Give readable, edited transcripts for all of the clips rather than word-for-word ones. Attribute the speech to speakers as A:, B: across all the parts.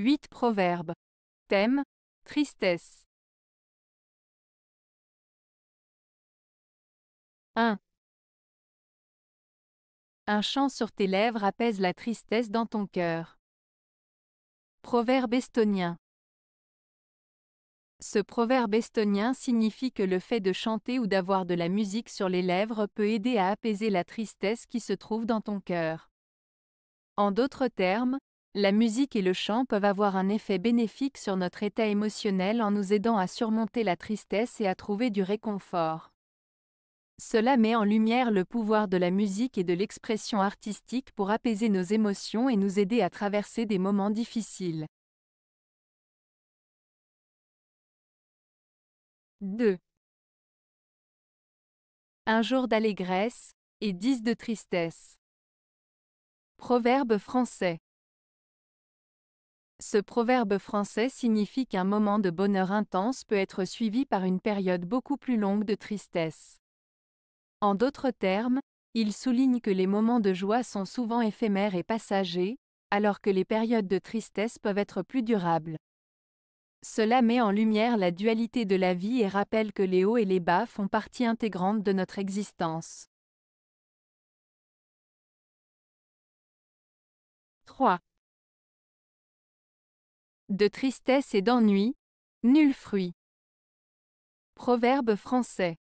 A: 8 proverbes. Thème: tristesse. 1. Un chant sur tes lèvres apaise la tristesse dans ton cœur. Proverbe estonien. Ce proverbe estonien signifie que le fait de chanter ou d'avoir de la musique sur les lèvres peut aider à apaiser la tristesse qui se trouve dans ton cœur. En d'autres termes, la musique et le chant peuvent avoir un effet bénéfique sur notre état émotionnel en nous aidant à surmonter la tristesse et à trouver du réconfort. Cela met en lumière le pouvoir de la musique et de l'expression artistique pour apaiser nos émotions et nous aider à traverser des moments difficiles. 2. Un jour d'allégresse et 10 de tristesse. Proverbe français. Ce proverbe français signifie qu'un moment de bonheur intense peut être suivi par une période beaucoup plus longue de tristesse. En d'autres termes, il souligne que les moments de joie sont souvent éphémères et passagers, alors que les périodes de tristesse peuvent être plus durables. Cela met en lumière la dualité de la vie et rappelle que les hauts et les bas font partie intégrante de notre existence. 3. De tristesse et d'ennui, nul fruit. Proverbe français.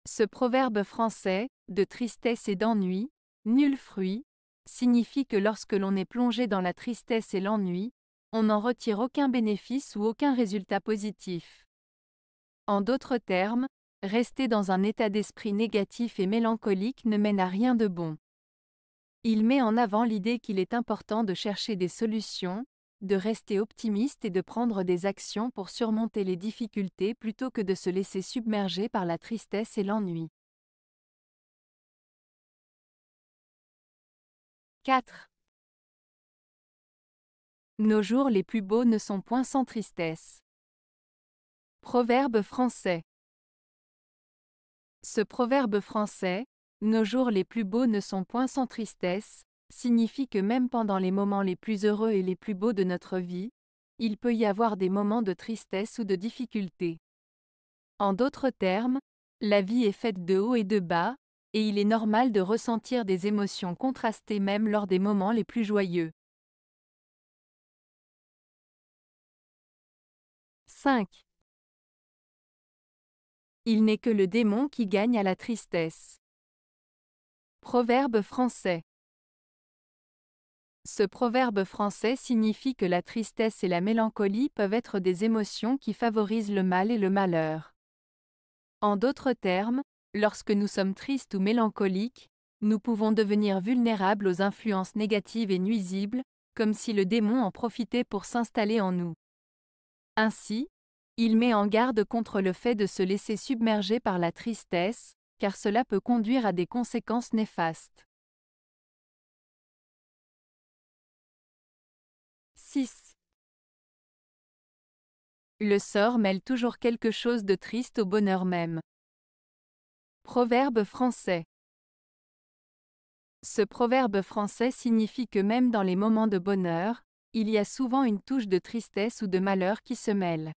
A: Ce proverbe français, de tristesse et d'ennui, nul fruit, signifie que lorsque l'on est plongé dans la tristesse et l'ennui, on n'en retire aucun bénéfice ou aucun résultat positif. En d'autres termes, rester dans un état d'esprit négatif et mélancolique ne mène à rien de bon. Il met en avant l'idée qu'il est important de chercher des solutions, de rester optimiste et de prendre des actions pour surmonter les difficultés plutôt que de se laisser submerger par la tristesse et l'ennui. 4. Nos jours les plus beaux ne sont point sans tristesse. Proverbe français. Ce proverbe français, nos jours les plus beaux ne sont point sans tristesse, signifie que même pendant les moments les plus heureux et les plus beaux de notre vie, il peut y avoir des moments de tristesse ou de difficulté. En d'autres termes, la vie est faite de hauts et de bas, et il est normal de ressentir des émotions contrastées même lors des moments les plus joyeux. 5. Il n'est que le démon qui gagne à la tristesse. Proverbe français. Ce proverbe français signifie que la tristesse et la mélancolie peuvent être des émotions qui favorisent le mal et le malheur. En d'autres termes, lorsque nous sommes tristes ou mélancoliques, nous pouvons devenir vulnérables aux influences négatives et nuisibles, comme si le démon en profitait pour s'installer en nous. Ainsi, il met en garde contre le fait de se laisser submerger par la tristesse, car cela peut conduire à des conséquences néfastes. 6. Le sort mêle toujours quelque chose de triste au bonheur même. Proverbe français. Ce proverbe français signifie que même dans les moments de bonheur, il y a souvent une touche de tristesse ou de malheur qui se mêle.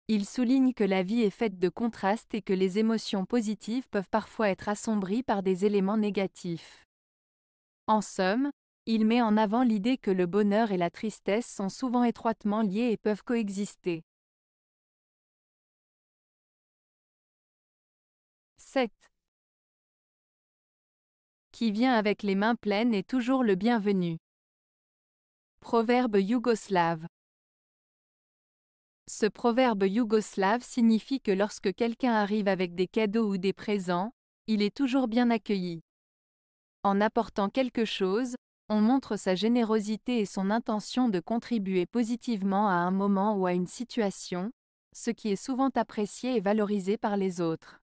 A: Il souligne que la vie est faite de contrastes et que les émotions positives peuvent parfois être assombries par des éléments négatifs. En somme, il met en avant l'idée que le bonheur et la tristesse sont souvent étroitement liés et peuvent coexister. 7. Qui vient avec les mains pleines est toujours le bienvenu. Proverbe yougoslave. Ce proverbe yougoslave signifie que lorsque quelqu'un arrive avec des cadeaux ou des présents, il est toujours bien accueilli. En apportant quelque chose, on montre sa générosité et son intention de contribuer positivement à un moment ou à une situation, ce qui est souvent apprécié et valorisé par les autres.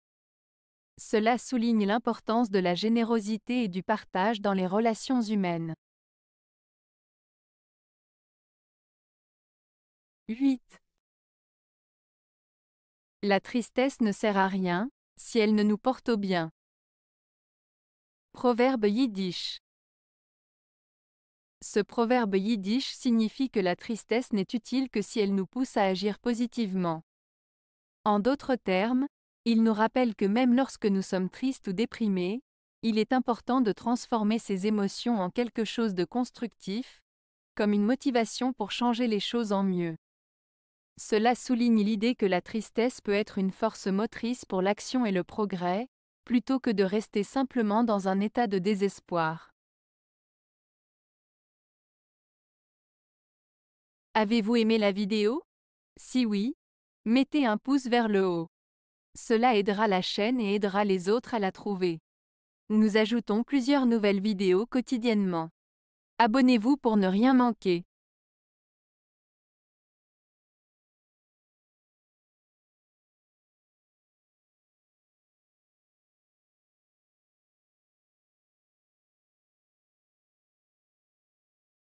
A: Cela souligne l'importance de la générosité et du partage dans les relations humaines. 8. La tristesse ne sert à rien, si elle ne nous porte au bien. Proverbe yiddish. Ce proverbe yiddish signifie que la tristesse n'est utile que si elle nous pousse à agir positivement. En d'autres termes, il nous rappelle que même lorsque nous sommes tristes ou déprimés, il est important de transformer ces émotions en quelque chose de constructif, comme une motivation pour changer les choses en mieux. Cela souligne l'idée que la tristesse peut être une force motrice pour l'action et le progrès, plutôt que de rester simplement dans un état de désespoir. Avez-vous aimé la vidéo? Si oui, mettez un pouce vers le haut. Cela aidera la chaîne et aidera les autres à la trouver. Nous ajoutons plusieurs nouvelles vidéos quotidiennement. Abonnez-vous pour ne rien manquer.